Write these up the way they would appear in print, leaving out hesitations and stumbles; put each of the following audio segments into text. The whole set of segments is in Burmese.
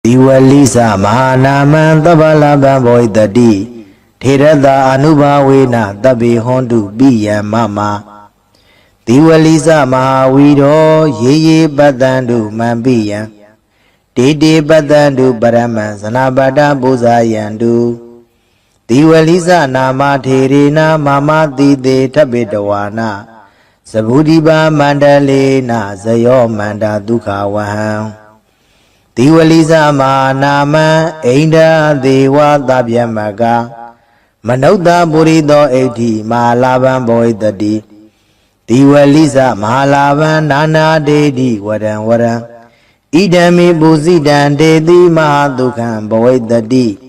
Diwalisa Mahanaman Tabalaban Boy the D Tirada Anubawena Tabi Hondu Biya Mama Diwalisa Mahawido Ye Badandu Mambiya Dede Badandu Baraman Sanabada Buzayandu Diwalisa Nama Tirina Mama Dide Tabidawana Sabudiba Mandalena Zayo Manda Dukawahan Diwalisa Manama Ainda Dewa Dabyamaga Manauda Burido Eti Malaban Boy the D Diwalisa Malaban Nana Dedi Waran Idami Buzidan Dedi Mahadukan Boy the D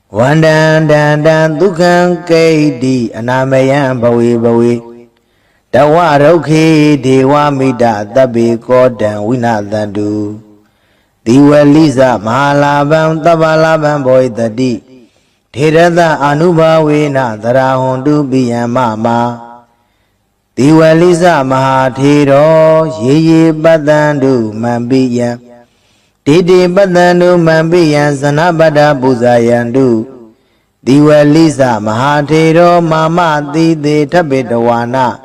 Wandan Dan Dukan Kedi Anamayan Boy Dawaroke Dewa Mida Dabi Godan Winadandu Diwalisa Mahalaban Tabalaban Boy the D Tirada Anubawena Darahondu Biyamama Diwalisa Mahatiro Ye Badandu Mambiya Dede Badandu Mambiya Sanabada Buzayandu Diwalisa Mahatiro Mama Dide Tabidawana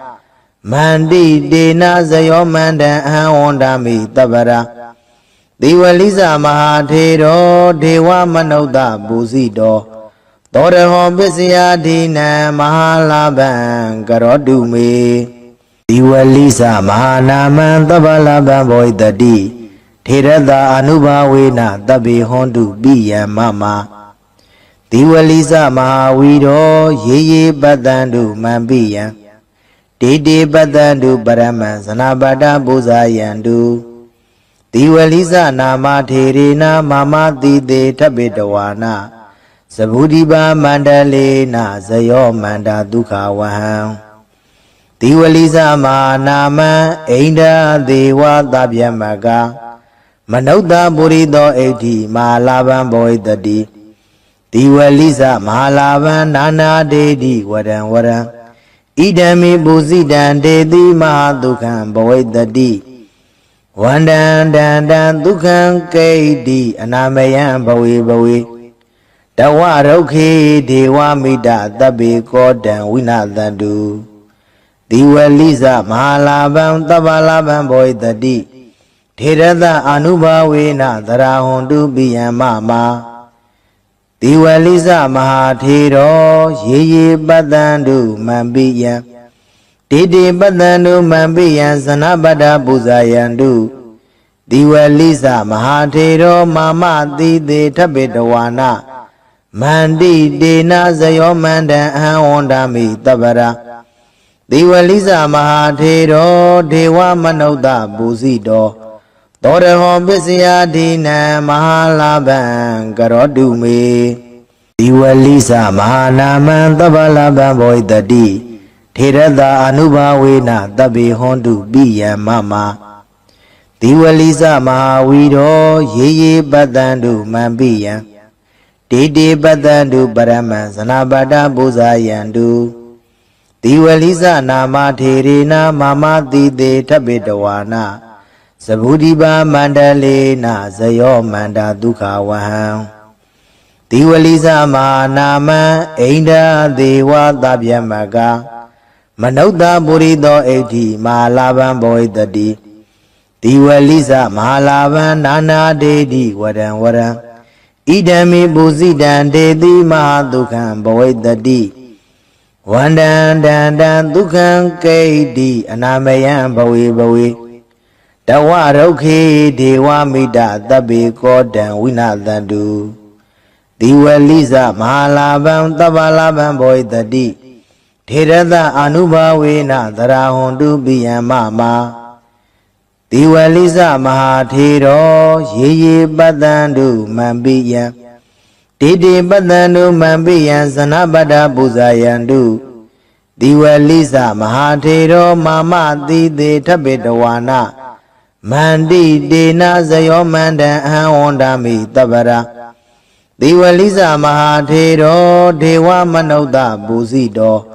Mandi Dena Zayo Manda Ahondami Tabara Diwalisa Mahatero Dewa Manauda Buzido Toreho Bisya Dina Mahalaban Garodume Diwalisa Mahanaman Tabalaban Boy the D Tirada Anubawena Tabi Hondu Biya Mama Diwalisa Mahawido Ye Badandu Mambiya Dede Badandu Baraman Sanabada Buzayandu Diwalisa Nama Tirina Mama Dide Tabidawana Sabudiba Mandalena Zayo Manda Dukawahan Diwalisa Manama Ainda Dewa Dabyamaga Manauda Burido Eti Malaban Boy the D Diwalisa Malaban Nana Dedi Waran Idami Buzidan Dedi Mahadukan Boy the D Wandan Dan Dukan Kedi Anamayan Boy Dawaroke Dewa Mida Dabi Godan Winadandu Diwalisa Mahalaban Tabalaban Boy the D Tirada Anubawena Darahondu Biyamama Diwalisa Mahatiro Ye Badandu Mambiya Dede Badandu Mambiya Sanabada Buzayandu Diwalisa Mahatiro Mama Dide Tabidawana Mandi Dena Zayo Manda Ahondami Tabara Diwalisa Mahatiro Dewa Manauda Buzido Toreho Bisya Dina Mahalaban Garodume Diwalisa Mahanaman Tabalaban Boy the D Tirada Anubawena Tabi Hondu Biya Mama Diwalisa Mahawido Ye Badandu Mambiya Dede Badandu Baraman Sanabada Buzayandu Diwalisa Nama Tirina Mama Dide Tabidawana Sabudiba Mandalena Zayo Manda Dukawahan Diwalisa Manama Ainda Dewa Dabyamaga Manauda Burido Eti Malaban Boy the D Diwalisa Mahalaban Nana Dedi Waran Idami Buzidan Dedi Mahadukan Boy the D Wandan Dan Dukan Kedi Anamayan Boy Dawaroke Dewa Mida Dabi Godan Winadandu Diwalisa Mahalaban Tabalaban Boy the D Tirada Anubawena Darahondu Biyamama Diwalisa Mahatiro Ye Badandu Mambiya Dede Badandu Mambiya Sanabada Buzayandu Diwalisa Mahatiro Mama Dide Tabidawana Mandi Dena Zayo Manda Ahondami Tabara Diwalisa Mahatiro Dewa Manauda Buzido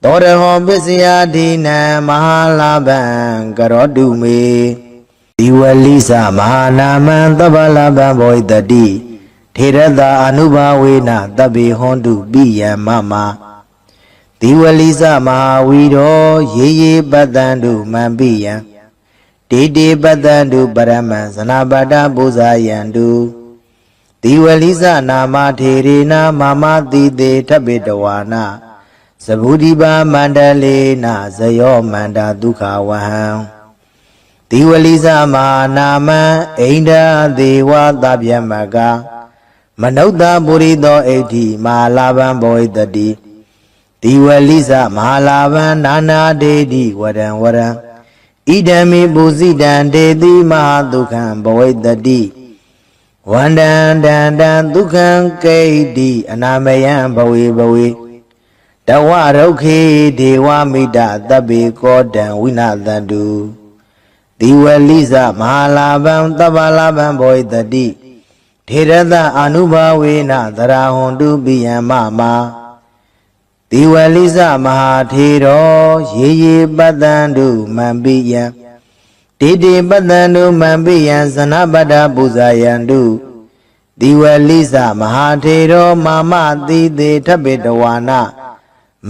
Toreho Bisya Dina Mahalaban Garodume ဒီဝလိစမဟာနာမံသဗ္ဗလဗံဘောတတိထေရတအနုဘာဝေနတဗ္ဗေဟွန်တုပိယံမမဒီဝလိစမဟာဝီရောရေရေပတ္တံတုမံပိယံတေတေပတ္တံတုပရမံဇနာပတ္တပူဇာယံတုဒီဝလိစနာမထေရေနမမတိတေထဗ္ဗေတဝါနာသဗုဒိပါမန္တလေနဇယောမန္တာဒုက္ခဝဟံဒီဝလိစမဟာနာမံဣန္ဒာဒေဝသဗ္ဗယမကမနုဿပုရိသောဣဋ္ဌိမဟာလာဗံဘောဟိတတိဒီဝလိစမဟာလာဗံနာနာဒေတိဝရံဝရံဣဒံမိပုစိတံဒေတိမဟာဒုက္ခံဘောဟိတတိဝန္တံတန္တံဒုက္ခံကိဋ္တိအနာမယံဘဝေဘဝေတဝရုခေဒေဝမိတသဗ္ဗေကောတံဝိနာသန္တုဒီဝလိစမဟာလာဗံသဗ္ဗလာဗံဘောဟိတတိထေရတအနုဘာဝေနသရာဟွန်တုပိယံမမဒီဝလိစမဟာထေရောရေရေပတ္တံတုမံပိယံတေတေပတ္တံတုမံပိယံဇနပတ္တပူဇာယံတုဒီဝလိစမဟာထေရောမမတိတေထဗ္ဗေတဝါနာ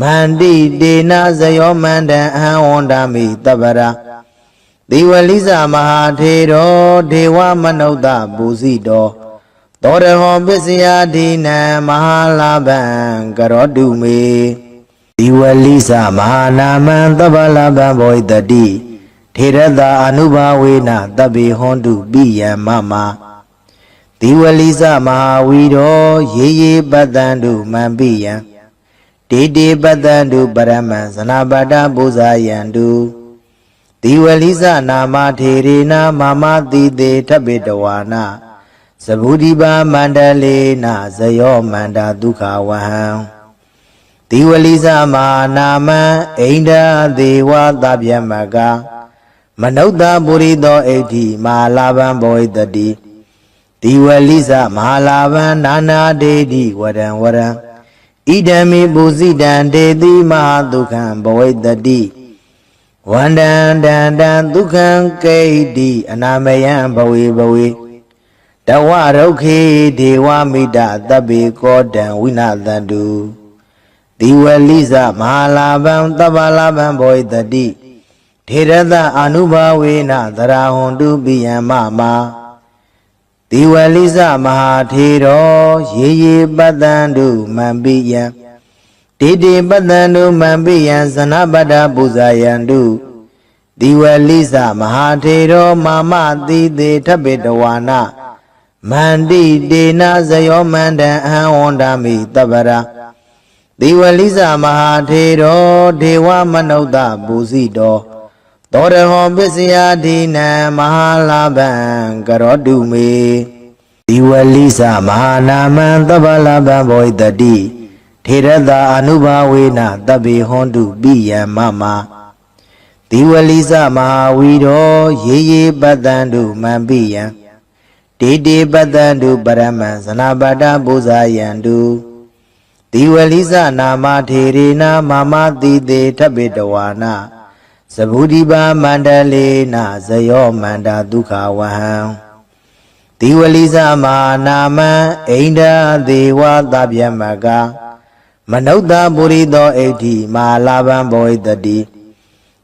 မန္တိတေနဇယောမန္တံအဟံဝန္ဒမိတပ္ပရာဒီဝလိစမဟာထေရောဒေဝမနုဿပူဇိတောသောရဟောပစ္စယဒိနံမဟာလာဗံကရောတုမေဒီဝလိစမဟာနာမံသဗ္ဗလာဗံဘောဟိတတိထေရတအနုဘာဝေနတဗ္ဗေဟွန်တုပိယံမမဒီဝလိစမဟာဝီရောရေရေပတ္တံတုမံပိယံတေတေပတ္တံတုပရမံဇနာပတ္တပူဇာယံတုဒီဝလိစနာမထေရေနမမတိတေထဗ္ဗေတဝါနာသဗုဒိပါမန္တလေနဇယောမန္တာဒုက္ခဝဟံဒီဝလိစမဟာနာမံဣန္ဒာဒေဝသဗ္ဗယမကမနုဿပုရိသောဣဋ္ဌိမဟာလာဗံဘောဟိတတိဒီဝလိစမဟာလာဗံနာနာဒေတိဝရံဝရံဣဒံမိပုစိတံဒေတိမဟာဒုက္ခံဘောဟိတတိဝန္တံတန္တံဒုက္ခံကိဋ္တိအနာမယံဘဝေဘဝေတဝရုခေဒေဝမိတသဗ္ဗေကောတံဝိနာသန္တုဒီဝလိစမဟာလာဗံသဗ္ဗလာဗံဘောဟိတတိထေရတအနုဘာဝေနသရာဟွန်တုပိယံမမဒီဝလိစမဟာထေရောရေရေပတ္တံတုမံပိယံတေတေပတ္တံတုမံပိယံဇနပတ္တပူဇာယံတုဒီဝလိစမဟာထေရောမမတိတေထဗ္ဗေတဝါနာမန္တိတေနဇယောမန္တံအဟံဝန္ဒမိတပ္ပရာဒီဝလိစမဟာထေရောဒေဝမနုဿပူဇိတောသောရဟောပစ္စယဒိနံမဟာလာဗံကရောတုမေဒီဝလိစမဟာနာမံသဗ္ဗလာဗံဘောဟိတတိထေရတအနုဘာဝေနတဗ္ဗေဟွန်တုပိယံမမဒီဝလိစမဟာဝီရောရေရေပတ္တံတုမံပိယံတေတေပတ္တံတုပရမံဇနာပတ္တပူဇာယံတုဒီဝလိစနာမထေရေနမမတိတေထဗ္ဗေတဝါနာသဗုဒိပါမန္တလေနဇယောမန္တာဒုက္ခဝဟံဒီဝလိစမဟာနာမံဣန္ဒာဒေဝသဗ္ဗယမကမနုဿပုရိသောဣဋ္ဌိမဟာလာဗံဘောဟိတတိ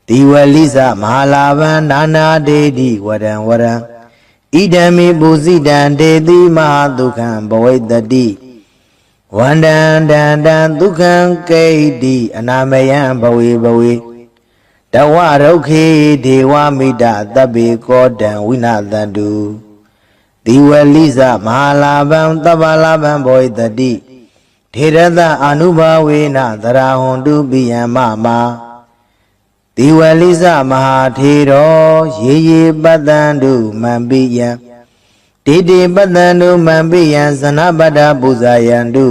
ဒီဝလိစမဟာလာဗံနာနာဒေတိဝရံဝရံဣဒံမိပုစိတံဒေတိမဟာဒုက္ခံဘောဟိတတိဝန္တံတန္တံဒုက္ခံကိဋ္တိအနာမယံဘဝေဘဝေတဝရုခေဒေဝမိတသဗ္ဗေကောတံဝိနာသန္တုဒီဝလိစမဟာလာဗံသဗ္ဗလာဗံဘောဟိတတိထေရတအနုဘာဝေနသရာဟွန်တုပိယံမမဒီဝလိစမဟာထေရောရေရေပတ္တံတုမံပိယံတေတေပတ္တံတုမံပိယံဇနပတ္တပူဇာယံတု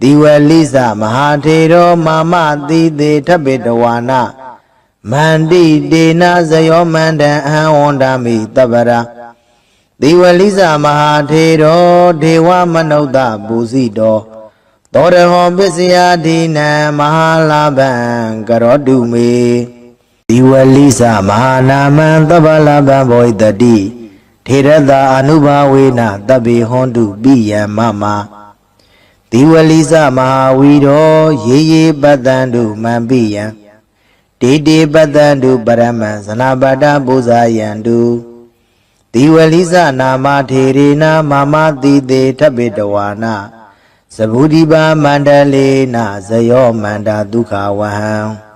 ဒီဝလိစမဟာထေရောမမတိတေထဗ္ဗေတဝါနာမန္တိတေနဇယောမန္တံအဟံဝန္ဒမိတပ္ပရာဒီဝလိစမဟာထေရောဒေဝမနုဿပူဇိတောသောရဟောပစ္စယဒိနံမဟာလာဗံကရောတုမေ တိဝလိစမဟာနာမံသဗ္ဗလဗံဘောတတိထေရတာအနုဘာဝေနတဗ္ဗေဟွန်တုပိယံမမတိဝလိစမဟာဝီရောရေရေပတ္တံတုမံပိယံတေတေပတ္တံတုပရမံဇနာပတ္တပူဇာယံတုတိဝလိစနာမထေရေနမမတိတေထပိတဝါနာသဗုဒိပါမန္တလေနဇယောမန္တာဒုက္ခဝဟံ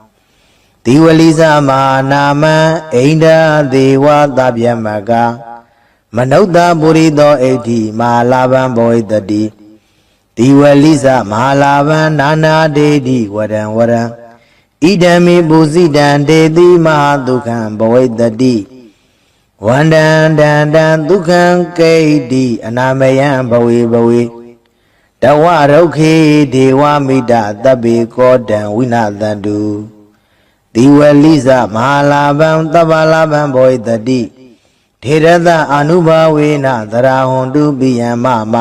တိဝလိစမဟာနာမံဣန္ဒာဒေဝသဗ္ဗယမကမနုဿပုရိသောဣဋ္ဌိမဟာလာဗံဘောဟိတတိတိဝလိစမဟာလာဗံနာနာဒေတိဝရံဝရံဣဒံမိပုစိတံဒေတိမဟာဒုက္ခံဘောဟိတတိဝန္တံတံတံဒုက္ခံကိဋ္တိအနာမယံဘဝေဘဝေတဝရုခေဒေဝမိတသဗ္ဗေကောတံဝိနာသန္တုတိဝလိစမဟာလာဗံသဗ္ဗလာဗံဘောဟိတတိထေရတအာနုဘာဝေနသရာဟွန်တုပိယံမမ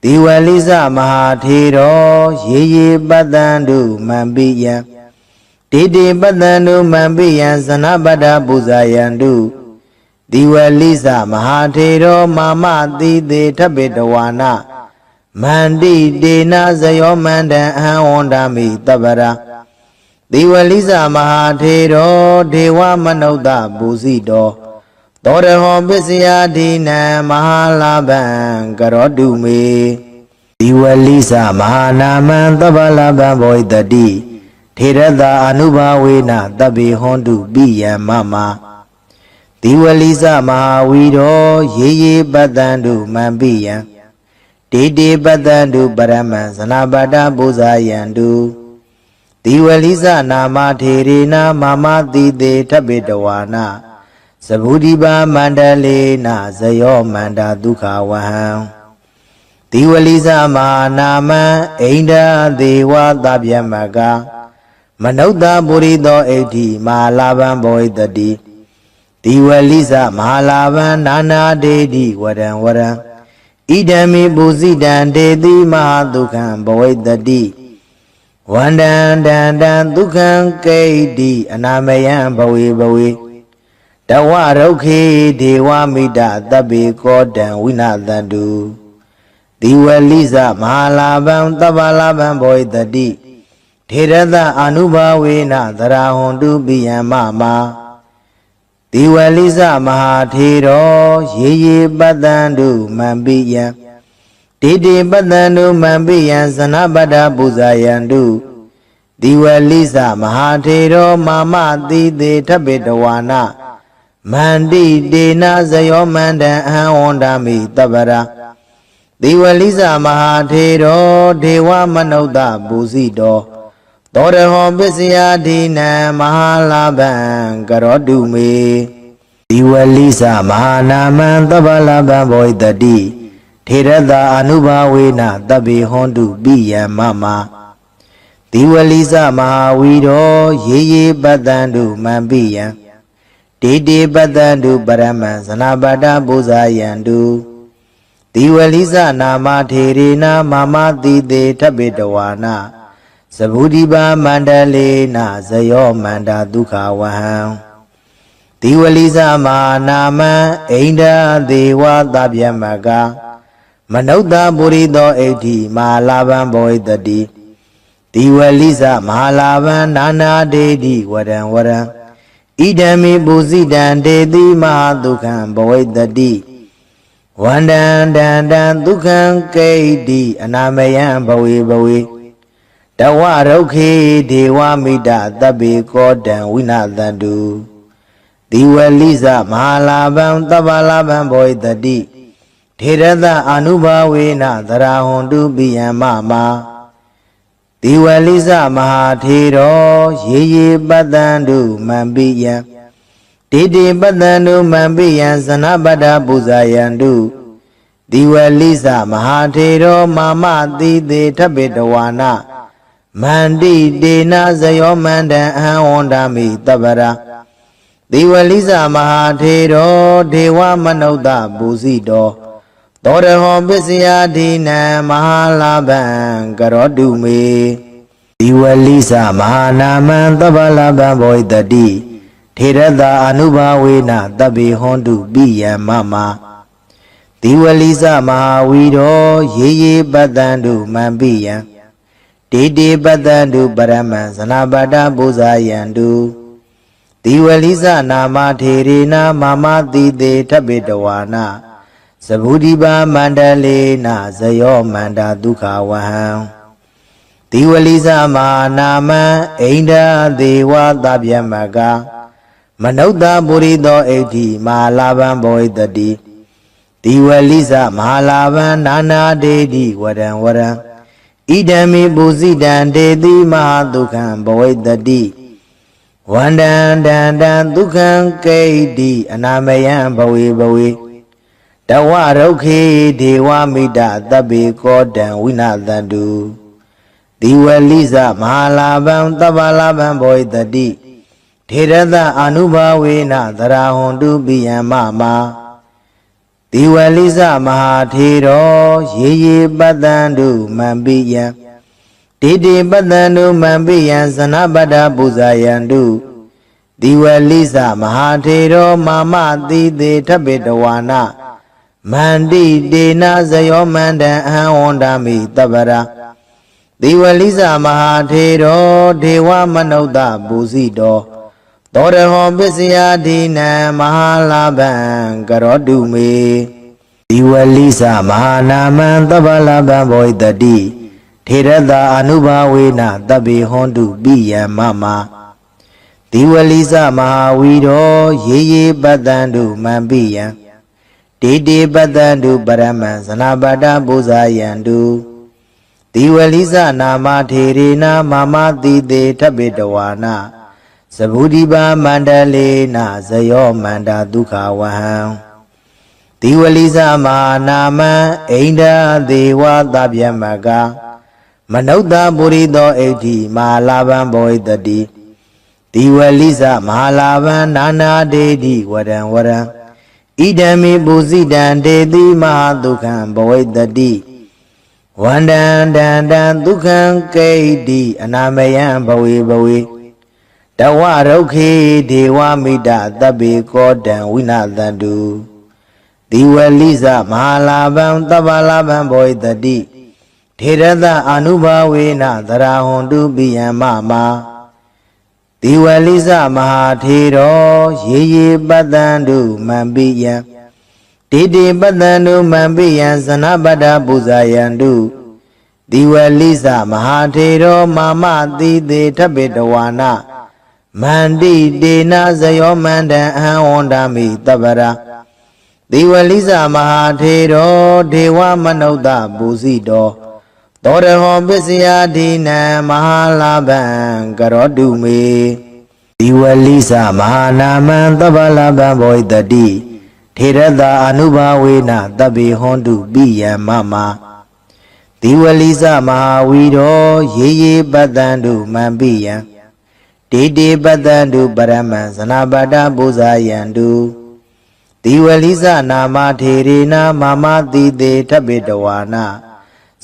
တိဝလိစမဟာထေရောရေရေပတ္တံတုမံပိယံတေတေပတ္တံတုမံပိယံဇနပတ္တပူဇာယံတုတိဝလိစမဟာထေရောမာမတိတေထပိတဝါနမန္တိတေနဇယောမန္တံအဟံဝန္ဒာမိတပ္ပရာတိဝလိစမဟာထေရောဒေဝမနုဿပူဇိတောသောရဟောပစ္စယဒိနံမဟာလာဗံကရောတုမေတိဝလိစမဟာနာမံသဗ္ဗလာဗံဘောဟိတတိထေရတာအနုဘာဝေနတဗ္ဗေဟွန်တုပိယံမမတိဝလိစမဟာဝီရောရေရေပတ္တံတုမံပိယံတေတေပတ္တံတုပရမံဇနာပတ္တပူဇာယံတုတိဝလိစနာမထေရေနမမတိတေထပိတဝါနာသဗုဒိပါမန္တလေနဇယောမန္တာဒုက္ခဝဟံတိဝလိစမဟာနာမံဣန္ဒာဒေဝသဗ္ဗယမကမနုဿပုရိသောဣဋ္ဌိမဟာလာဗံဘောဟိတတိတိဝလိစမဟာလာဗံနာနာဒေတိဝရံဝရံဣဒံမိပုစိတံဒေတိမဟာဒုက္ခံဘောဟိတတိဝန္တံတံတံဒုက္ခံကိဋ္တိအနာမယံဘဝေဘဝေတဝရုခေဒေဝမိတသဗ္ဗေကောတံဝိနာသန္တုတိဝလိစမဟာလာဗံသဗ္ဗလာဗံဘောဟိတတိထေရတအာနုဘာဝေနသရာဟွန်တုပိယံမမတိဝလိစမဟာထေရောရေရေပတ္တံတုမံပိယံတေတေပတ္တံတုမံပိယံဇနပတ္တပူဇာယံတုတိဝလိစမဟာထေရောမာမတိတေထပိတဝါနမန္တိတေနဇယောမန္တံအဟံဝန္ဒာမိတပ္ပရာတိဝလိစမဟာထေရောဒေဝမနုဿပူဇိတောသောရဟောပစ္စယဒိနံမဟာလာဗံကရောတုမေတိဝလိစမဟာနာမံသဗ္ဗလာဗံဘောဟိတတိထေရတာအနုဘာဝေနတဗ္ဗေဟွန်တုပိယံမမတိဝလိစမဟာဝီရောရေရေပတ္တံတုမံပိယံတေတေပတ္တံတုပရမံဇနာပတ္တပူဇာယံတုတိဝလိစနာမထေရေနမမတိတေထပိတဝါနာသဗုဒိပါမန္တလေနဇယောမန္တာဒုက္ခဝဟံတိဝလိစမဟာနာမံဣန္ဒာဒေဝသဗ္ဗယမကမနုဿပုရိသောဣဋ္ဌိမဟာလာဗံဘောဟိတတိတိဝလိစမဟာလာဗံနာနာဒေတိဝရံဝရံဣဒံမိပုစိတံဒေတိမဟာဒုက္ခံဘောဟိတတိဝန္တံတံတံဒုက္ခံကိဋ္တိအနာမယံဘဝေဘဝေတဝရုခေဒေဝမိတသဗ္ဗေကောတံဝိနာသန္တုတိဝလိစမဟာလာဗံသဗ္ဗလာဗံဘောဟိတတိထေရတအာနုဘာဝေနသရာဟွန်တုပိယံမမတိဝလိစမဟာထေရောရေရေပတ္တံတုမံပိယံတေတေပတ္တံတုမံပိယံဇနပတ္တပူဇာယံတုတိဝလိစမဟာထေရောမာမတိတေထပိတဝါနမန္တိတေနဇယောမန္တံအဟံဝန္ဒာမိတပ္ပရာတိဝလိစမဟာထေရောဒေဝမနုဿပူဇိတောသောရဟောပစ္စယဒိနံမဟာလာဗံကရောတုမေ ဒီဝလိစမဟာနာမံသဗ္ဗလဗံဘောတတိထေရတာအနုဘာဝေနတဗ္ဗေဟွန်တုပိယံမမဒီဝလိစမဟာဝီရောရေရေပတ္တံတုမံပိယံတေတေပတ္တံတုပရမံဇနာပတ္တပူဇာယံတုဒီဝလိစနာမထေရေနမမတိတေထပိတဝါနာသဗုဒိပါမန္တလေနဇယောမန္တာဒုက္ခဝဟံဒီဝလိစမဟာနာမံအိန္ဒာဒေဝသဗ္ဗယမကမနုဿပုရိသောဣဋ္ဌိမဟာလာဗံဘောဣတတိဒီဝလိစမဟာလာဗံနာနာဒေတိဝရံဝရံဣဒံမိပုစိတံဒေတိမဟာဒုက္ခံဘောဣတတိဝန္တံတံတံဒုက္ခံကိဋ္တိအနာမယံဘဝေဘဝေတဝရုခေဒေဝမိတသဗ္ဗေကောတံဝိနာသန္တုဒီဝလိစမဟာလာဗံသဗ္ဗလာဗံဘောဣတတိထေရတအာနုဘာဝေနသရာဟွန်တုပိယံမမဒီဝလိစမဟာထေရောရေရေပတ္တံတုမံပိယံတေတေပတ္တံတုမံပိယံဇနပတ္တပူဇာယံတုဒီဝလိစမဟာထေရောမာမတိတေထပိတဝါနမန္တိတေနဇယောမန္တံအဟံဝန္ဒမိတပ္ပရာဒီဝလိစမဟာထေရောဒေဝမနုဿပူဇိတောသောရဟောပစ္စယဒိနံမဟာလာဗံကရောတုမေဒီဝလိစမဟာနာမံသဗ္ဗလာဗံဘောဣတတိထေရတာအနုဘာဝေနတဗ္ဗေဟွန်တုပိယံမမဒီဝလိစမဟာဝီရောရေရေပတ္တံတုမံပိယံတေတေပတ္တံတုပရမံဇနာပတ္တပူဇာယံတုဒီဝလိစနာမထေရေနမမတိတေထပိတဝါနာသဗုဒိပါမန္တလေနဇယောမန္တာဒုက္ခဝဟံဒီဝလိစမဟာနာမံအိန္ဒာဒေဝသဗ္ဗယမကမနုဿပုရိသောဣဋ္ဌိမဟာလာဗံဘောဣတတိဒီဝလိစမဟာလာဗံနာနာဒေတိဝရံဝရံဣဒံမိပုစိတံဒေတိမဟာဒုက္ခံဘောဣတတိဝန္တံတံတံဒုက္ခံကိဋ္တိအနာမယံဘဝေဘဝေတဝရုခေဒေဝမိတသဗ္ဗေကောတံဝိနာသန္တုဒီဝလိစမဟာလာဗံသဗ္ဗလာဗံဘောဣတတိထေရတအာနုဘာဝေနသရာဟွန်တုပိယံမမဒီဝလိစမဟာထေရောရေရေပတ္တံတုမံပိယံတေတေပတ္တံတုမံပိယံဇနပတ္တပူဇာယံတုဒီဝလိစမဟာထေရောမာမတိတေထပိတဝါနမန္တိတေနဇယောမန္တံအဟံဝန္ဒမိတပ္ပရာဒီဝလိစမဟာထေရောဒေဝမနုဿပူဇိတောသောရဟောပစ္စယဒိနံမဟာလာဗံကရောတုမေဒီဝလိစမဟာနာမံသဗ္ဗလာဗံဘောဣတတိထေရတာအနုဘာဝေနတဗ္ဗေဟွန်တုပိယံမမဒီဝလိစမဟာဝီရောရေရေပတ္တံတုမံပိယံတေတေပတ္တံတုပရမံဇနာပတ္တပူဇာယံတုဒီဝလိစနာမထေရေနမမတိတေထပိတဝါနာ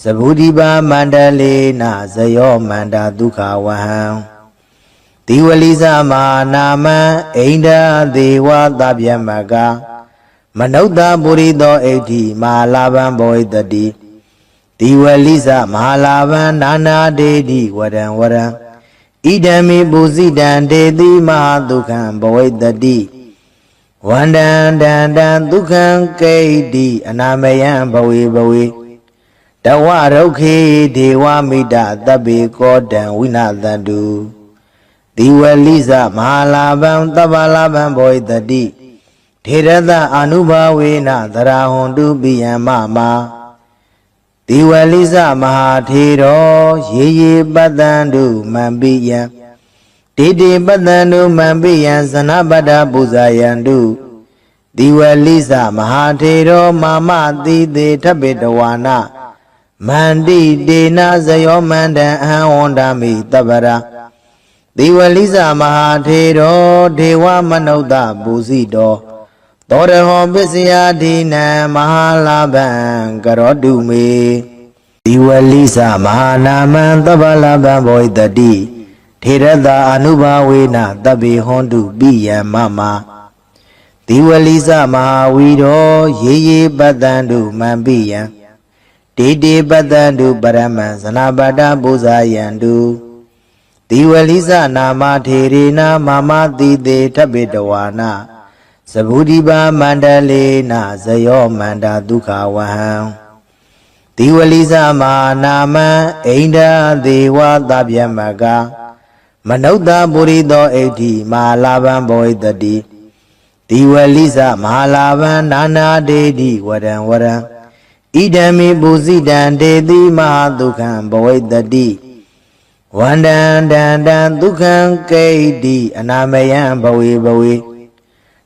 သဗုဒိပါမန္တလေနဇယောမန္တာဒုက္ခဝဟံဒီဝလိစမဟာနာမံအိန္ဒာဒေဝသဗ္ဗယမကမနုဿပုရိသောဣဋ္ဌိမဟာလာဗံဘောဣတတိဒီဝလိစမဟာလာဗံနာနာဒေတိဝရံဝရံဣဒံမိပုစိတံဒေတိမဟာဒုက္ခံဘောဣတတိဝန္တံတံတံဒုက္ခံကိဋ္တိအနာမယံဘဝေဘဝေတဝရုခေဒေဝမိတသဗ္ဗေကောတံဝိနာသန္တုဒီဝလိစမဟာလာဗံသဗ္ဗလာဗံဘောဣတတိထေရတအာနုဘာဝေနသရာဟွန်တုပိယံမမဒီဝလိစမဟာထေရောရေရေပတ္တံတုမံပိယံတေတေပတ္တံတုမံပိယံဇနပတ္တပူဇာယံတုဒီဝလိစမဟာထေရောမာမတိတေထပိတဝါနမန္တိတေနဇယောမန္တံအဟံဝန္ဒမိတပ္ပရာဒီဝလိစမဟာထေရောဒေဝမနုဿပူဇိတောသောရဟောပစ္စယဒိနံမဟာလာဗံကရောတုမေ ဒီဝလိသမဟာနာမံသဗ္ဗလဗံဘောတတိထေရတာအနုဘာဝေနတဗ္ဗေဟွန်တုပိယံမမဒီဝလိသမဟာဝီရောရေရေပတ္တံတုမံပိယံတေတေပတ္တံတုပရမံဇနာပတ္တပူဇာယံတုဒီဝလိသနာမထေရေနမမတိတေထပိတဝါနာသဗုဒိပါမန္တလေနဇယောမန္တာဒုက္ခဝဟံဒီဝလိသမဟာနာမံအိန္ဒာဒေဝသဗ္ဗယမကမနုဿပုရိသောဣဋ္ဌိမဟာလာဗံဘောဣတတိဒီဝလိသမဟာလာဗံနာနာဒေတိဝရံဝရံဣဒံမိပုစိတံဒေတိမဟာဒုက္ခံဘောဣတတိဝန္တံတံတံဒုက္ခံကိဋ္တိအနာမယံဘဝေဘဝေ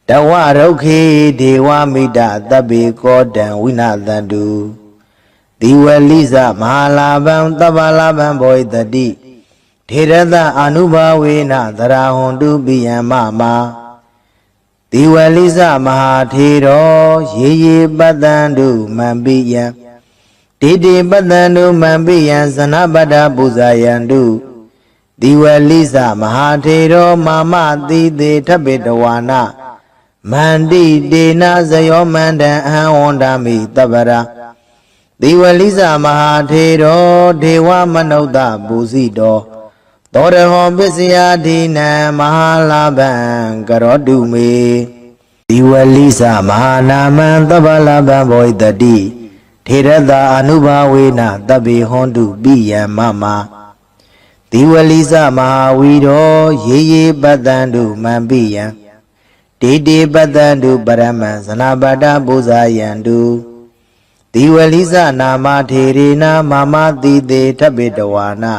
တဝရုခေဒေဝမိတသဗ္ဗေကောတံဝိနာသန္တုဒီဝလိသမဟာလာဗံသဗ္ဗလာဗံဘောဣတတိထေရတအာနုဘာဝေနသရာဟွန်တုပိယံမမဒီဝလိသမဟာထေရောရေရေပတ္တံတုမံပိယံတေတေပတ္တံတုမံပိယံဇနပတ္တပူဇာယံတုဒီဝလိသမဟာထေရောမာမတိတေထပိတဝါနမန္တိတေနဇယောမန္တံအဟံဝန္ဒမိတပ္ပရာဒီဝလိသမဟာထေရောဒေဝမနုဿပူဇိတောသောရဟောပစ္စယဒိနံမဟာလာဗံကရောတုမေဒီဝလိသမဟာနာမံသဗ္ဗလာဗံဘောဣတတိထေရတာအနုဘာဝေနတဗ္ဗေဟွန်တုပိယံမမဒီဝလိသမဟာဝီရောရေရေပတ္တံတုမံပိယံတေတေပတ္တံတုပရမံဇနာပတ္တပူဇာယံတုဒီဝလိသနာမထေရေနမမတိတေထပိတဝါနာ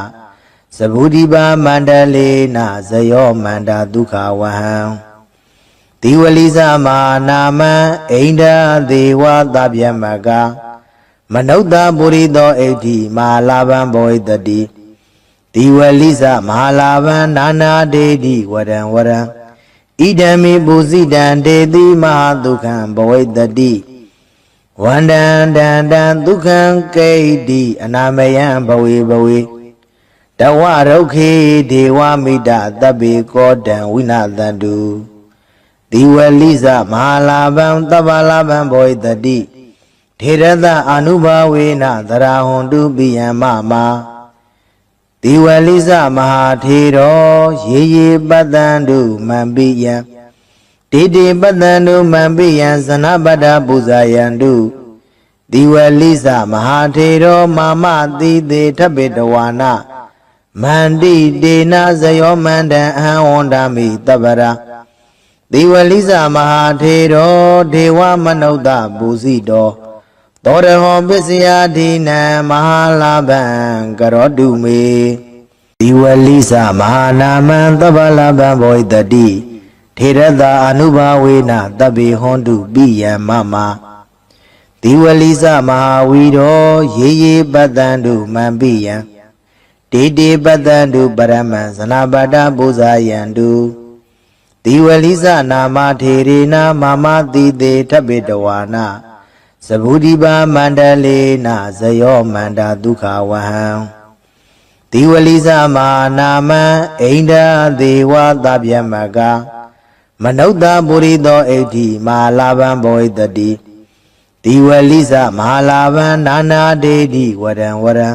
သဗုဒိပါမန္တလေနဇယောမန္တာဒုက္ခဝဟံဒီဝလိသမဟာနာမံအိန္ဒာဒေဝသဗ္ဗယမကမနုဿပုရိသောဣဋ္ဌိမဟာလာဗံဘောဣတတိဒီဝလိသမဟာလာဗံနာနာဒေတိဝရံဝရံဣဒံမိပုစိတံဒေတိမဟာဒုက္ခံဘောဣတတိဝန္တံတံတံဒုက္ခံကိဋ္တိအနာမယံဘဝေဘဝေတဝရုခေဒေဝမိတသဗ္ဗေကောတံဝိနာသန္တုဒီဝလိသမဟာလာဗံသဗ္ဗလာဗံဘောဣတတိထေရတအာနုဘာဝေနသရာဟွန်တုပိယံမမဒီဝလိသမဟာထေရောရေရေပတ္တံတုမံပိယံတေတေပတ္တံတုမံပိယံဇနပတ္တပူဇာယံတုဒီဝလိသမဟာထေရောမာမတိတေထပိတဝါနမန္တိတေနဇယောမန္တံအဟံဝန္ဒမိတပ္ပရာဒီဝလိသမဟာထေရောဒေဝမနုဿပူဇိတောသောရဟောပစ္စယဒိနံမဟာလာဗံကရောတုမေဒီဝလိသမဟာနာမံသဗ္ဗလာဗံဘောဣတတိထေရတာအနုဘာဝေနတဗ္ဗေဟွန်တုပိယံမမဒီဝလိသမဟာဝီရောရေရေပတ္တံတုမံပိယံတေတေပတ္တံတုပရမံဇနာပတ္တပူဇာယံတုဒီဝလိသနာမထေရေနမမတိတေထပိတဝါနာသဗုဒိပါမန္တလေနဇယောမန္တာဒုက္ခဝဟံဒီဝလိသမဟာနာမံအိန္ဒာဒေဝသဗ္ဗယမကမနုဿပုရိသောဣဋ္ဌိမဟာလာဗံဘောဣတတိဒီဝလိသမဟာလာဗံနာနာဒေတိဝရံဝရံ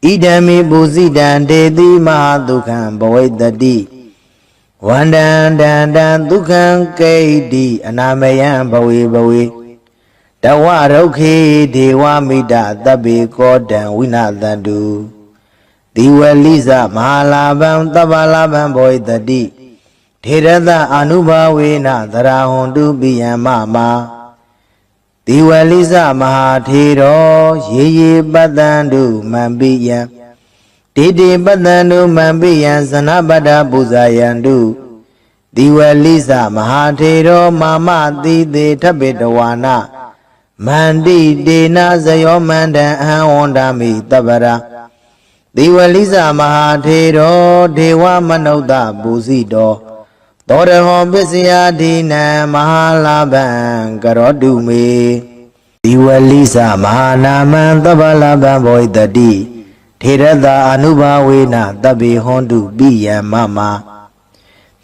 ဣဒံမိပုစိတံဒေတိမဟာဒုက္ခံဘောဣတတိဝန္တံတံတံဒုက္ခံကိဋ္တိအနာမယံဘဝေဘဝေတဝရုခေဒေဝမိတသဗ္ဗေကောတံဝိနာသန္တုဒီဝလိသမဟာလာဗံသဗ္ဗလာဗံဘောဣတတိထေရတအာနုဘာဝေနသရာဟွန်တုပိယံမမဒီဝလိသမဟာထေရောရေရေပတ္တံတုမံပိယံတေတေပတ္တံတုမံပိယံဇနပတ္တပူဇာယံတုဒီဝလိသမဟာထေရောမာမတိတေထပိတဝါနမန္တိတေနဇယောမန္တံအဟံဝန္ဒမိတပ္ပရာဒီဝလိသမဟာထေရောဒေဝမနုဿပူဇိတောသောရဟောပစ္စယဒိနံမဟာလာဗံကရောတုမေဒီ တိဝလိစမဟာနာမံသဗ္ဗလဗံဘောတတိထေရတာအနုဘာဝေနတဗ္ဗေဟွန်တုပိယံမမ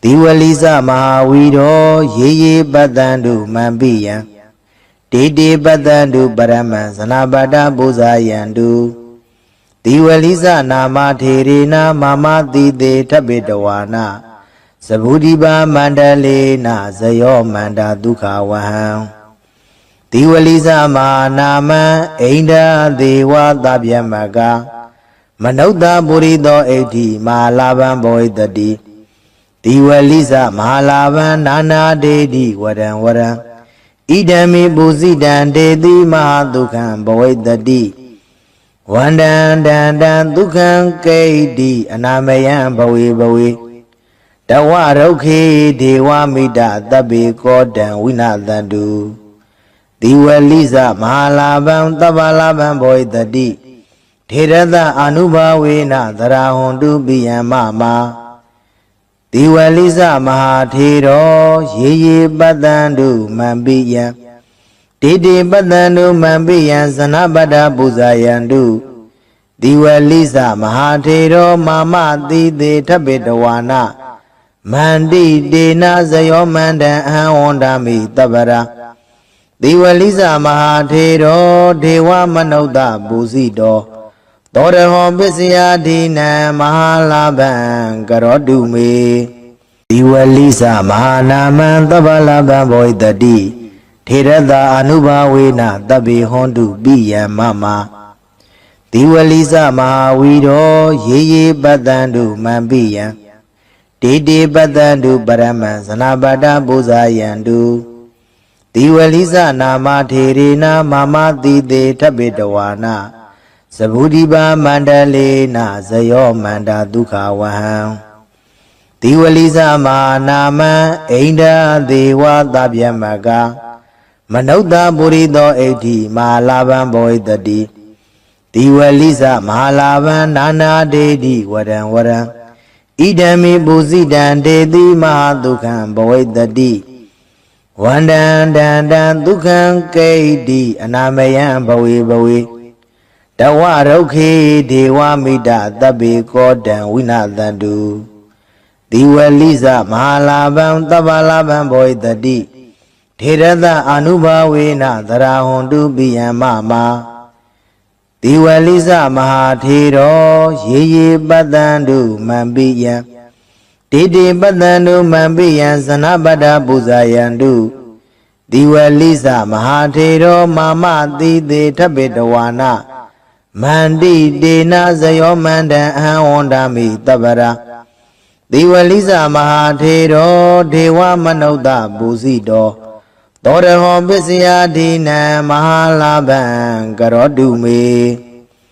တိဝလိစမဟာဝီရောယေယေပတ္တံတုမံပိယံတေတေပတ္တံတုပရမံဇနာပတ္တပူဇာယံတုတိဝလိစနာမထေရေနမမတိတေထပိတဝါနာသဗုဒိပါမန္တလေနဇယောမန္တာဒုက္ခဝဟံတိဝလိစမဟာနာမံအိန္ဒာဒေဝသဗ္ဗယမကမနုဿပုရိသောဣဋ္ဌိမဟာလာဗံဘောဟိတတိတိဝလိစမဟာလာဗံနာနာဒေတိဝရံဝရံဣဒံမိပုစိတံဒေတိမဟာဒုက္ခံဘောဟိတတိဝန္တံတံတံဒုက္ခံကိဋ္တိအနာမယံဘဝေဘဝေတဝရုခေဒေဝမိတသဗ္ဗေကောတံဝိနာသန္တုတိဝလိစမဟာလာဗံသဗ္ဗလာဗံဘောဟိတတိထေရတအာနုဘာဝေနသရာဟွန်တုပိယံမမတိဝလိစမဟာထေရောယေယေပတ္တံတုမံပိယံတေတေပတ္တံတုမံပိယံဇနပတ္တပူဇာယံတုတိဝလိစမဟာထေရောမာမတိတေထပိတဝါနမန္တိတေနဇယောမန္တံအဟံဝန္တာမိတပ္ပရာတိဝလိစမဟာထေရောဒေဝမနုဿပူဇိတောသောရဟောပစ္စယဒိနံမဟာလာဗံကရောတုမေတိဝလိစမဟာနာမံသဗ္ဗလာဗံဘောဟိတတိထေရတာအနုဘာဝေနတဗ္ဗေဟွန်တုပိယံမမတိဝလိစမဟာဝီရောယေယေပတ္တံတုမံပိယံတေတေပတ္တံတုပရမံဇနာပတ္တပူဇာယံတုတိဝလိစနာမထေရေနမမတိတေထပိတဝါနာသဗုဒိပါမန္တလေနဇယောမန္တာဒုက္ခဝဟံတိဝလိစမဟာနာမံအိန္ဒာဒေဝသဗ္ဗယမကမနုဿပုရိသောဣဋ္ဌိမဟာလာဗံဘောဟိတတိတိဝလိစမဟာလာဗံနာနာဒေတိဝရံဝရံဣဒံမိပုစိတံဒေတိမဟာဒုက္ခံဘောဟိတတိဝန္တံတံတံဒုက္ခံကိဋ္တိအနာမယံဘဝေဘဝေတဝရုခေဒေဝမိတသဗ္ဗေကောတံဝိနာသန္တုတိဝလိစမဟာလာဗံသဗ္ဗလာဗံဘောဟိတတိထေရတအာနုဘာဝေနသရာဟွန်တုပိယံမမတိဝလိစမဟာထေရောယေယေပတ္တံတုမံပိယံတေတေပတ္တံတုမံပိယံဇနပတ္တပူဇာယံတုတိဝလိစမဟာထေရောမာမတိတေထပိတဝါနမန္တိတေနဇယောမန္တံအဟံဝန္တာမိတပ္ပရာတိဝလိစမဟာထေရောဒေဝမနုဿပူဇိတောသောရဟောပစ္စယဒိနံမဟာလာဗံကရောတုမေ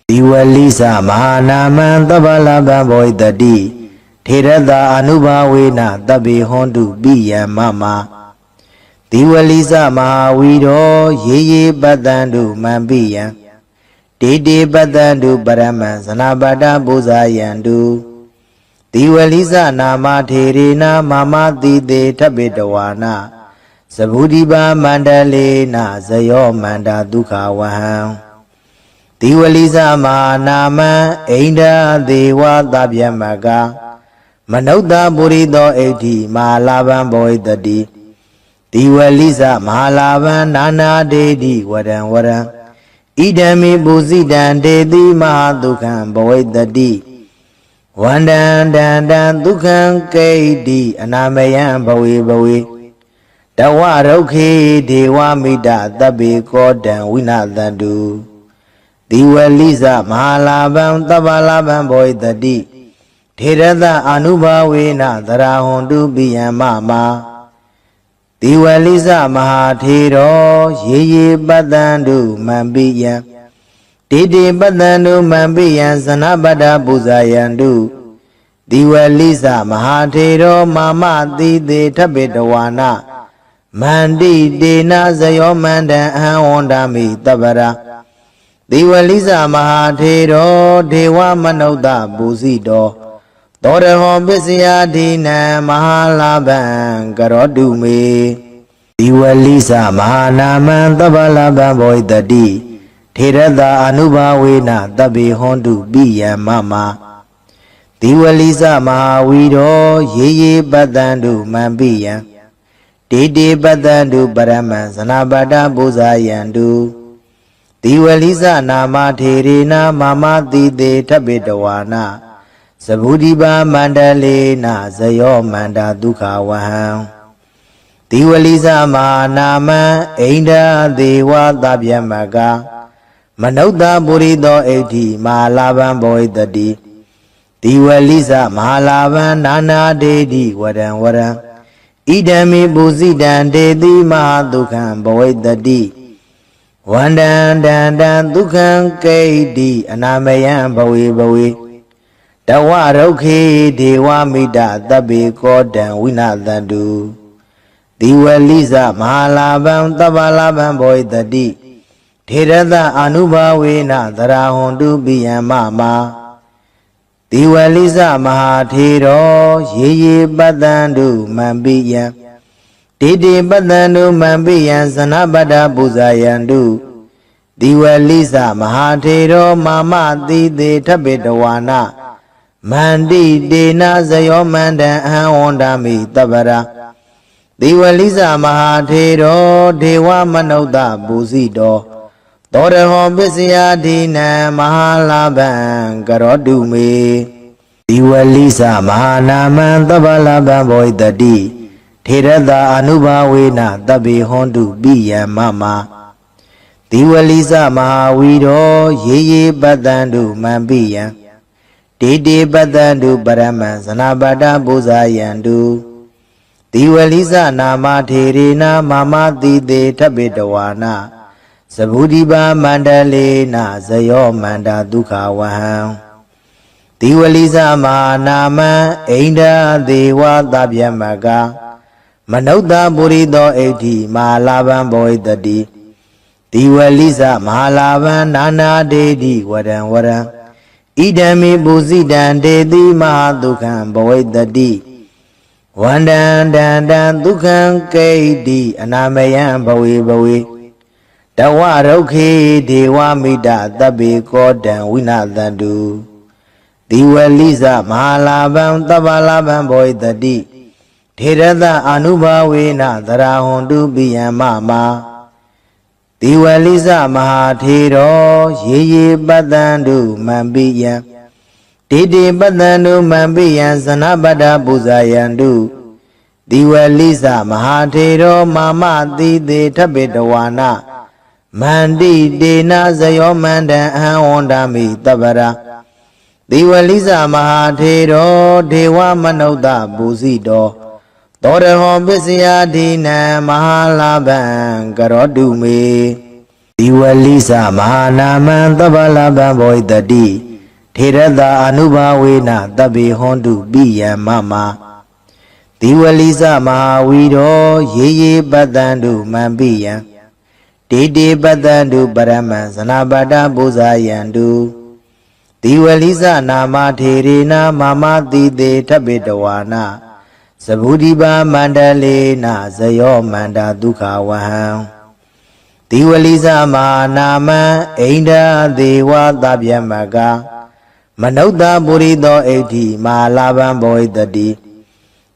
တိဝလိစမဟာနာမံသဗ္ဗလာဗံဘောဟိတတိထေရတာအနုဘာဝေနတဗ္ဗေဟွန်တုပိယံမမတိဝလိစမဟာဝီရောယေယေပတ္တံတုမံပိယံတေတေပတ္တံတုပရမံဇနာပတ္တပူဇာယံတုတိဝလိစနာမထေရေနမမတိတေထပိတဝါနာသဗုဒိပါမန္တလေနဇယောမန္တာဒုက္ခဝဟံတိဝလိစမဟာနာမံအိန္ဒာဒေဝသဗ္ဗယမကမနုဿပုရိသောဣဋ္ဌိမဟာလာဗံဘောဟိတတိတိဝလိစမဟာလာဗံနာနာဒေတိဝရံဝရံဣဒံမိပုစိတံဒေတိမဟာဒုက္ခံဘောဟိတတိဝန္တံတံတံဒုက္ခံကိဋ္တိအနာမယံဘဝေဘဝေတဝရုခေဒေဝမိတသဗ္ဗေကောတံဝိနာသန္တုတိဝလိစမဟာလာဗံသဗ္ဗလာဗံဘောဟိတတိထေရတအာနုဘာဝေနသရာဟွန်တုပိယံမမတိဝလိစမဟာထေရောယေယေပတ္တံတုမံပိယံတေတေပတ္တံတုမံပိယံဇနပတ္တပူဇာယံတုတိဝလိစမဟာထေရောမာမတိတေထပိတဝါနမန္တိတေနဇယောမန္တံအဟံဝန္တာမိတပ္ပရာတိဝလိစမဟာထေရောဒေဝမနုဿပူဇိတောသောရဟောပစ္စယဒိနံမဟာလာဗံကရောတုမေ ဒီဝလိစမဟာနာမံသဗ္ဗလဗံဘောဟိတတိထေရတာအနုဘာဝေနတဗ္ဗေဟွန်တုပိယံမမဒီဝလိစမဟာဝီရောရေရေပတ္တံတုမံပိယံတေတေပတ္တံတုပရမံဇနာပတ္တပူဇာယံတုဒီဝလိစနာမထေရေနာမမတိတေထပိတဝါနာသဗုဒိပါမန္တလေနာဇယောမန္တာဒုက္ခဝဟံဒီဝလိစမဟာနာမံအိန္ဒာဒေဝသဗ္ဗယမကမနုဿပုရိသောဣဋ္ဌိမဟာလာဗံဘောဟိတတိဒီဝလိစမဟာလာဗံနာနာဒေတိဝရံဝရံဣဒံမိပုစိတံဒေတိမဟာဒုက္ခံဘောဟိတတိဝန္တံတံတံဒုက္ခံကိဋ္တိအနာမယံဘဝေဘဝေတဝရုခေဒေဝမိတသဗ္ဗေကောတံဝိနာသန္တုဒီဝလိစမဟာလာဗံသဗ္ဗလာဗံဘောဟိတတိထေရတအာနုဘာဝေနသရာဟွန်တုပိယံမမဒီဝလိစမဟာထေရောရေရေပတ္တံတုမံပိယံတေတေပတ္တံတုမံပိယံဇနပတ္တပူဇာယံတုဒီဝလိစမဟာထေရောမာမတိတေထပိတဝါနာမန္တိတေနဇယောမန္တံအဟံဝန္တာမိတပ္ပရာဒီဝလိစမဟာထေရောဒေဝမနုဿပူဇိတောသောရဟောပစ္စယဒိနံမဟာလာဗံကရောတုမေဒီဝလိစမဟာနာမံသဗ္ဗလာဗံဘောဟိတတိထေရတာအနုဘာဝေနတဗ္ဗေဟွန်တုပိယံမမဒီဝလိစမဟာဝီရောရေရေပတ္တံတုမံပိယံတေတေပတ္တံတုပရမံဇနာပတ္တပူဇာယံတုဒီဝလိစနာမထေရေနာမမတိတေထပိတဝါနာသဗုဒိပါမန္တလေနာဇယောမန္တာဒုက္ခဝဟံဒီဝလိစမဟာနာမံအိန္ဒာဒေဝသဗ္ဗယမကမနုဿပုရိသောဣဋ္ဌိမဟာလာဗံဘောဟိတတိဒီဝလိစမဟာလာဗံနာနာဒေတိဝရံဝရံဣဒံမိပုစိတံဒေတိမဟာဒုက္ခံဘောဟိတတိဝန္တံတံတံဒုက္ခံကိဋ္တိအနာမယံဘဝေဘဝေတဝရုခေဒေဝမိတသဗ္ဗေကောတံဝိနာသန္တုဒီဝလိစမဟာလာဗံသဗ္ဗလာဗံဘောဟိတတိထေရတအာနုဘာဝေနသရာဟွန်တုပိယံမမဒီဝလိစမဟာထေရောရေရေပတ္တံတုမံပိယံတေတေပတ္တံတုမံပိယံဇနပတ္တပူဇာယံတုဒီဝလိစမဟာထေရောမာမတိတေထပိတဝါနာမန္တိတေနဇယောမန္တံအဟံဝန္တာမိတပ္ပရာဒီဝလိစမဟာထေရောဒေဝမနုဿပူဇိတောသောရဟောပစ္စယဒိနံမဟာလာဗံကရောတုမေဒီဝလိစမဟာနာမံသဗ္ဗလာဗံဘောဟိတတိထေရတာအနုဘာဝေနတဗ္ဗေဟွန်တုပိယံမမဒီဝလိစမဟာဝီရောရေရေပတ္တံတုမံပိယံတေတေပတ္တံတုပရမံဇနာပတ္တပူဇာယံတုဒီဝလိစနာမထေရေနာမမတိတေထပိတဝါနာသဗုဒိပါမန္တလေနာဇယောမန္တာဒုက္ခဝဟံဒီဝလိစမဟာနာမံအိန္ဒာဒေဝသဗ္ဗယမကမနုဿပုရိသောဣဋ္ဌိမဟာလာဗံဘောဟိတတိ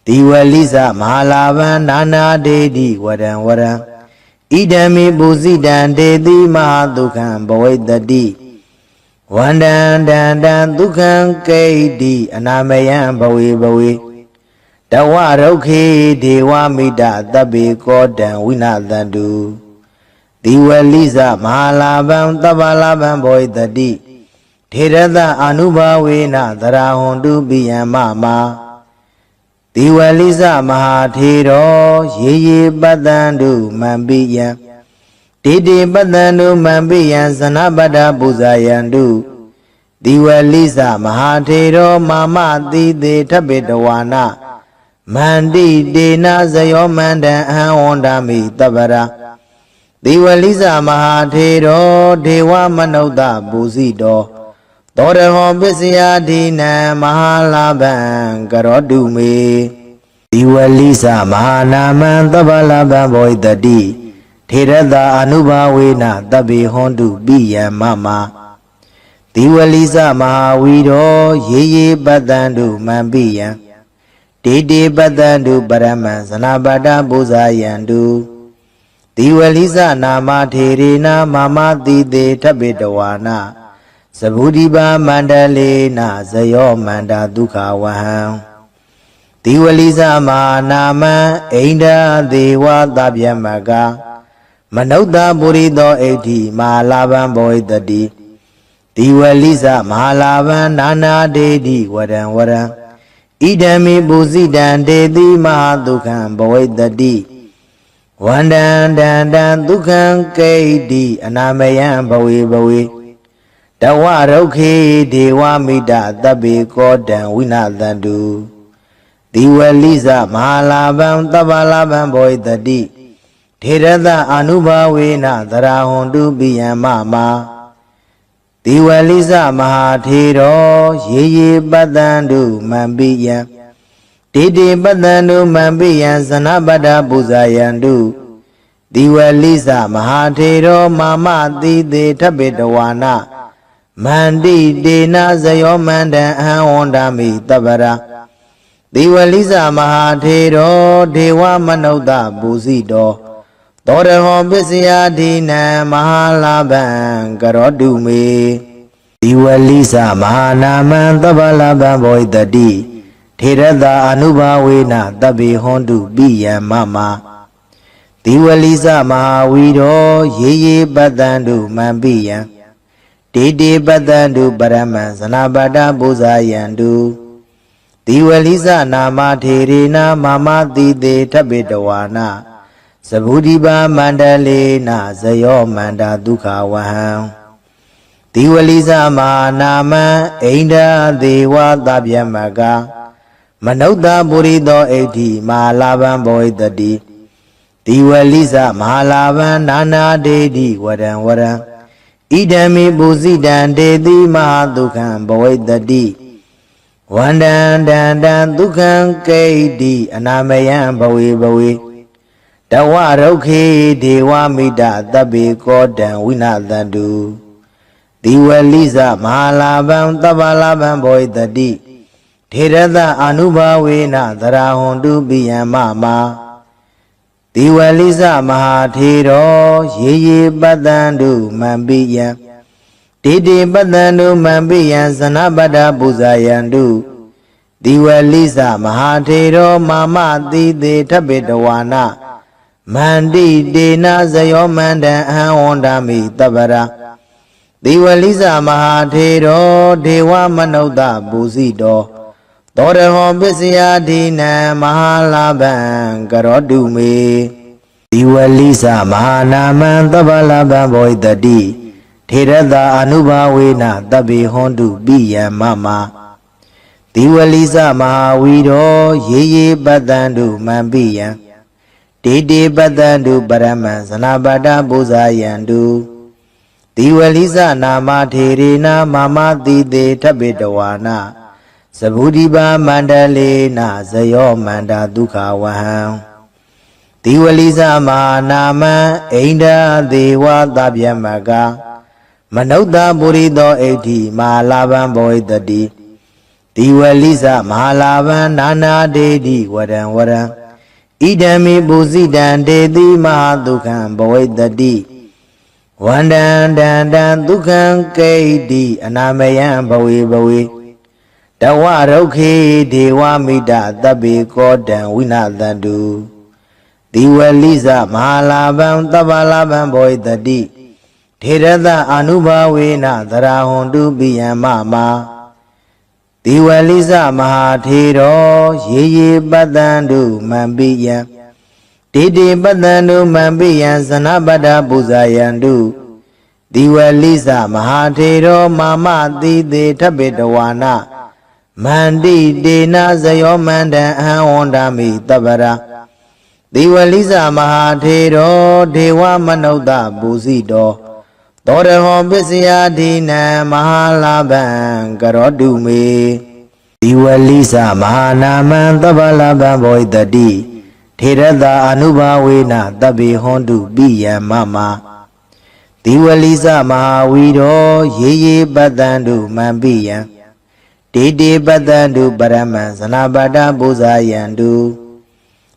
ဒီဝလိစမဟာလာဗံနာနာဒေတိဝရံဝရံဣဒံမိပုစိတံဒေတိမဟာဒုက္ခံဘောဟိတတိဝန္တံတံတံဒုက္ခံကိဋ္တိအနာမယံဘဝေဘဝေတဝရုခေဒေဝမိတသဗ္ဗေကောတံဝိနာသန္တုဒီဝလိစမဟာလာဗံသဗ္ဗလာဗံဘောဟိတတိထေရတအာနုဘာဝေနသရာဟွန်တုပိယံမမဒီဝလိစမဟာထေရောရေရေပတ္တံတုမံပိယံတေတေပတ္တံတုမံပိယံဇနပတ္တပူဇာယံတုဒီဝလိစမဟာထေရောမာမတိတေထပိတဝါနာမန္တိတေနဇယောမန္တံအဟံဝန္တာမိတပ္ပရာဒီဝလိစမဟာထေရောဒေဝမနုဿပူဇိတောသောရဟောပစ္စယဒိနံမဟာလာဗံကရောတုမေ ဒီဝလိစမဟာနာမံသဗ္ဗလဗံဘောဣတတိထေရတာအနုဘာဝေနတဗ္ဗေဟွန်တုပိယံမမဒီဝလိစမဟာဝီရောရေရေပတ္တံတုမံပိယံတေတေပတ္တံတုပရမံဇနာပတ္တပူဇာယံတုဒီဝလိစနာမထေရေနမမတိတေထပိတဝါနာသဗုဒိပါမန္တလေနဇယောမန္တာဒုက္ခဝဟံဒီဝလိစမဟာနာမံအိန္ဒာဒေဝသဗ္ဗယမကမနုဿပုရိသောဣဋ္ဌိမဟာလာဗံဘောဣတတိဒီဝလိစမဟာလာဗံနာနာဒေတိဝရံဝရံဣဒံမိပုစိတံဒေတိမဟာဒုက္ခံဘောဣတတိဝန္တံတံတံဒုက္ခံကိဋ္တိအနာမယံဘဝေဘဝေတဝရုခေဒေဝမိတသဗ္ဗေကောတံဝိနာသန္တုဒီဝလိစမဟာလာဗံသဗ္ဗလာဗံဘောဣတတိထေရတအာနုဘာဝေနသရာဟွန်တုပိယံမမဒီဝလိစမဟာထေရောရေရေပတ္တံတုမံပိယံတေတေပတ္တံတုမံပိယံဇနပတ္တပူဇာယံတုဒီဝလိစမဟာထေရောမာမတိတေထပိတဝါနမန္တိတေနဇယောမန္တံအဟံဝန္တာမိတပ္ပရာဒီဝလိစမဟာထေရောဒေဝမနုဿပူဇိတောသောရဟောပစ္စယဒိနံမဟာလာဗံကရောတုမေဒီဝလိစမဟာနာမံသဗ္ဗလာဗံဘောဣတတိထေရတာအနုဘာဝေနတဗ္ဗေဟွန်တုပိယံမမဒီဝလိစမဟာဝီရောရေရေပတ္တံတုမံပိယံတေတေပတ္တံတုပရမံဇနာပတ္တပူဇာယံတုဒီဝလိစနာမထေရေနမမတိတေထပိတဝါနာသဗုဒိပါမန္တလေနဇယောမန္တာဒုက္ခဝဟံဒီဝလိစမဟာနာမံအိန္ဒာဒေဝသဗ္ဗယမကမနုဿပုရိသောဣဋ္ဌိမဟာလာဗံဘောဣတတိဒီဝလိစမဟာလာဗံနာနာဒေတိဝရံဝရံဣဒံမိပုစိတံဒေတိမဟာဒုက္ခံဘောဣတတိဝန္တံတံတံဒုက္ခံကိဋ္တိအနာမယံဘဝေဘဝေတဝရုခေဒေဝမိတသဗ္ဗေကောတံဝိနာသန္တုဒီဝလိစမဟာလာဗံသဗ္ဗလာဗံဘောဣတတိထေရတအာနုဘာဝေနသရာဟွန်တုပိယံမမဒီဝလိစမဟာထေရောရေရေပတ္တံတုမံပိယံတေတေပတ္တံတုမံပိယံဇနပတ္တပူဇာယံတုဒီဝလိစမဟာထေရောမာမတိတေထပိတဝါနမန္တိတေနဇယောမန္တံအဟံဝန္တာမိတပ္ပရာဒီဝလိစမဟာထေရောဒေဝမနုဿပူဇိတောသောရဟောပစ္စယဒိနံမဟာလာဗံကရောတုမေဒီဝလိစမဟာနာမံသဗ္ဗလာဗံဘောဣတတိထေရတာအနုဘာဝေနတဗ္ဗေဟွန်တုပိယံမမဒီဝလိစမဟာဝီရောရေရေပတ္တံတုမံပိယံတေတေပတ္တံတုပရမံဇနာပတ္တပူဇာယံတုဒီဝလိစနာမထေရေနမမတိတေထပိတဝါနသဗုဒိပါမန္တလေနဇယောမန္တာဒုက္ခဝဟံဒီဝလိစမဟာနာမံအိန္ဒာဒေဝသဗ္ဗယမကမနုဿပုရိသောဣဋ္ဌိမဟာလာဗံဘောဣတတိဒီဝလိစမဟာလာဗံနာနာဒေတိဝရံဝရံဣဒံမိပုစိတံဒေတိမဟာဒုက္ခံဘောဣတတိဝန္တံတံတံဒုက္ခံကိဋ္တိအနာမယံဘဝေဘဝေတဝရုခေဒေဝမိတသဗ္ဗေကောတံဝိနာသန္တုဒီဝလိစမဟာလာဗံသဗ္ဗလာဗံဘောဣတတိထေရတအာနုဘာဝေနသရာဟွန်တုပိယံမမဒီဝလိစမဟာထေရောရေရေပတ္တံတုမံပိယံတေတေပတ္တံတုမံပိယံဇနပတ္တပူဇာယံတုဒီဝလိစမဟာထေရောမာမတိတေထပိတဝါနမန္တိတေနဇယောမန္တံအဟံဝန္တာမိတပ္ပရာဒီဝလိစမဟာထေရောဒေဝမနုဿပူဇိတောသောရဟောပစ္စယဒိနံမဟာလာဗံကရောတုမေ ဒီဝလိစမဟာနာမံသဗ္ဗလဗံဘောဣတတိထေရတာအနုဘာဝေနတဗ္ဗေဟွန်တုပိယံမမဒီဝလိစမဟာဝီရောရေရေပတ္တံတုမံပိယံတေတေပတ္တံတုပရမံဇနာပတ္တပူဇာယံတု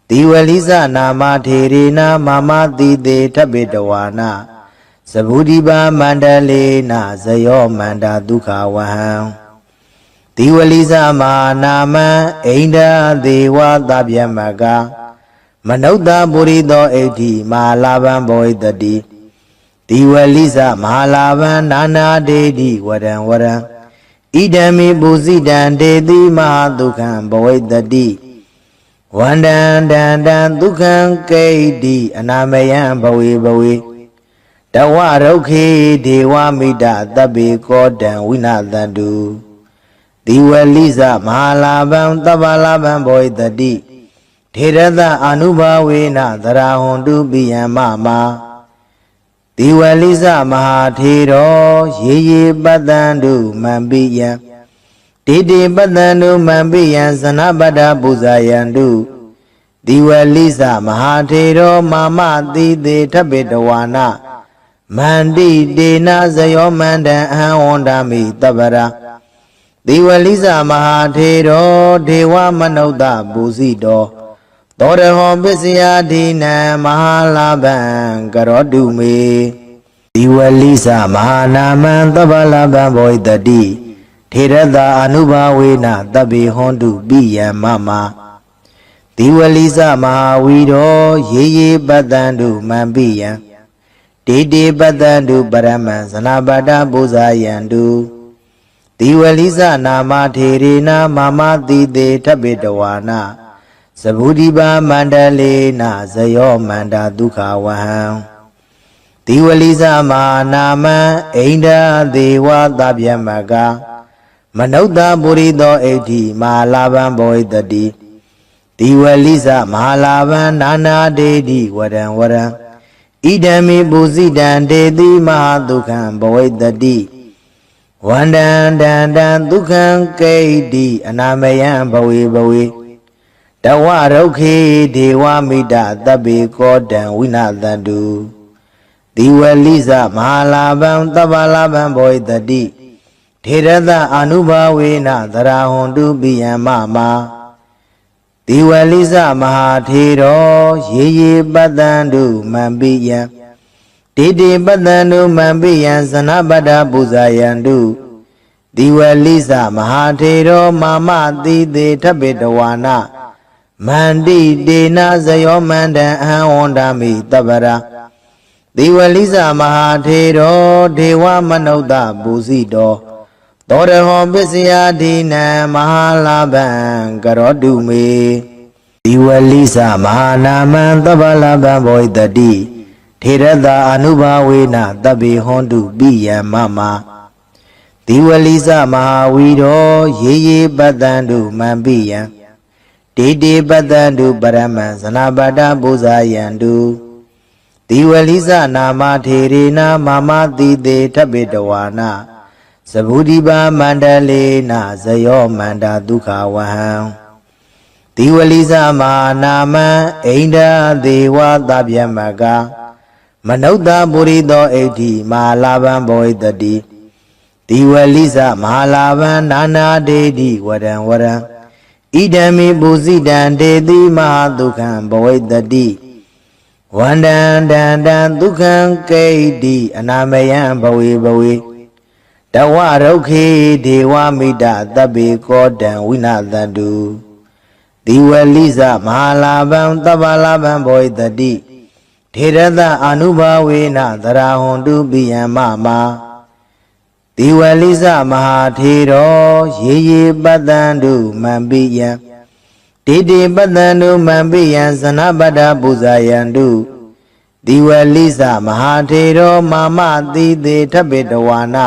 ဒီဝလိစနာမထေရေနမမတိတေထဗ္ဗေတဝါနသဗုဒိပါမန္တလေနဇယောမန္တာဒုက္ခဝဟံဒီဝလိစမဟာနာမံအိန္ဒာဒေဝသဗ္ဗယမကမနုဿပုရိသောဣဋ္ဌိမဟာလာဗံဘောဣတတိဒီဝလိစမဟာလာဗံနာနာဒေတိဝရံဝရံဣဒံမိပုစိတံဒေတိမဟာဒုက္ခံဘောဣတတိဝန္တံတံတံဒုက္ခံကိဋ္တိအနာမယံဘဝေဘဝေတဝရုခေဒေဝမိတသဗ္ဗေကောတံဝိနာသတုဒီဝလိစမဟာလာဗံသဗ္ဗလာဗံဘောဣတတိထေရသအာနုဘာဝေနသရာဟွန်တုပိယံမမဒီဝလိစမဟာထေရောရေရေပတ္တံတုမံပိယံတေတေပတ္တံတုမံပိယံဇနပတ္တပူဇာယံတုဒီဝလိစမဟာထေရောမာမတိတေထဗ္ဗေတဝါနမန္တိတေနဇယောမန္တံအဟံဝန္တာမိတပ္ပရာဒီဝလိစမဟာထေရောဒေဝမနုဿပူဇိတောသောရဟောပစ္စယဒိနံမဟာလာဗံကရောတုမေဒီဝလိစမဟာနာမံသဗ္ဗလာဗံဘောဣတတိထေရတာအနုဘာဝေနတဗ္ဗေဟွန်တုပိယံမမဒီဝလိစမဟာဝီရောရေရေပတ္တံတုမံပိယံတေတေပတ္တံတုပရမံဇနာပတ္တပူဇာယံတုဒီဝလိစနာမထေရေနမမတိတေထဗ္ဗေတဝါနသဗုဒိပါမန္တလေနဇယောမန္တာဒုက္ခဝဟံဒီဝလိစမဟာနာမံအိန္ဒာဒေဝသဗ္ဗယမကမနုဿပုရိသောဣဋ္ဌိမဟာလာဗံဘောဣတတိဒီဝလိစမဟာလာဗံနာနာဒေတိဝရံဝရံဣဒံမိပုစိတံဒေတိမဟာဒုက္ခံဘောဣတတိဝန္တံတံတံဒုက္ခံကိဋ္တိအနာမယံဘဝေဘဝေတဝရုခေဒေဝမိတသဗ္ဗေကောတံဝိနာသတုဒီဝလိစမဟာလာဗံသဗ္ဗလာဗံဘောဣတတိထေရသအာနုဘာဝေနသရာဟွန်တုပိယံမမဒီဝလိစမဟာထေရောရေရေပတ္တံတုမံပိယံတေတေပတ္တံတုမံပိယံဇနပတ္တပူဇာယံတုဒီဝလိစမဟာထေရောမာမတိတေထဗ္ဗေတဝါနမန္တိတေနဇယောမန္တံအဟံဝန္တာမိတပ္ပရာဒီဝလိစမဟာထေရောဒေဝမနုဿပူဇိတောသောရဟောပစ္စယဒိနံမဟာလာဗံကရောတုမေဒီဝလိစမဟာနာမံသဗ္ဗလာဗံဘောဣတတိထေရတာအနုဘာဝေနတဗ္ဗေဟွန်တုပိယံမမဒီဝလိစမဟာဝီရောရေရေပတ္တံတုမံပိယံတေတေပတ္တံတုပရမံဇနာပတ္တပူဇာယံတုဒီဝလိစနာမထေရေနမမတိတေထဗ္ဗေတဝါနသဗုဒိပါမန္တလေနဇယောမန္တာဒုက္ခဝဟံဒီဝလိစမဟာနာမံအိန္ဒာဒေဝသဗ္ဗယမကမနုဿပုရိသောဣဋ္ဌိမဟာလာဗံဘောဣတတိဒီဝလိစမဟာလာဗံနာနာဒေတိဝရံဝရံဣဒံမိပုစိတံဒေတိမဟာဒုက္ခံဘောဣတတိဝန္တံတံတံဒုက္ခံကိဋ္တိအနာမယံဘဝေဘဝေတဝရုခေဒေဝမိတသဗ္ဗေကောတံဝိနာသတုဒီဝလိစမဟာလာဗံသဗ္ဗလာဗံဘောဣတတိထေရသအာနုဘာဝေနသရာဟွန်တုပိယံမမဒီဝလိစမဟာထေရောရေရေပတ္တံတုမံပိယံတေတေပတ္တံတုမံပိယံဇနပတ္တပူဇာယံတုဒီဝလိစမဟာထေရောမာမတိတေထဗ္ဗေတဝါန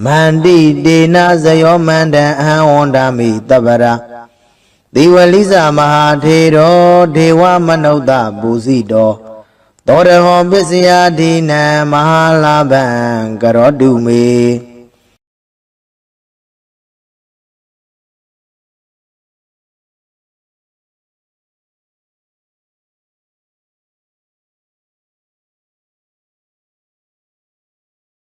မန္တိတေနဇယောမန္တံအဟံဝန္တာမိတပ္ပရာဒီဝလိစမဟာထေရောဒေဝမနုဿပူဇိတောသောရဟောပစ္စယဒိနံမဟာလာဗံကရောတုမေ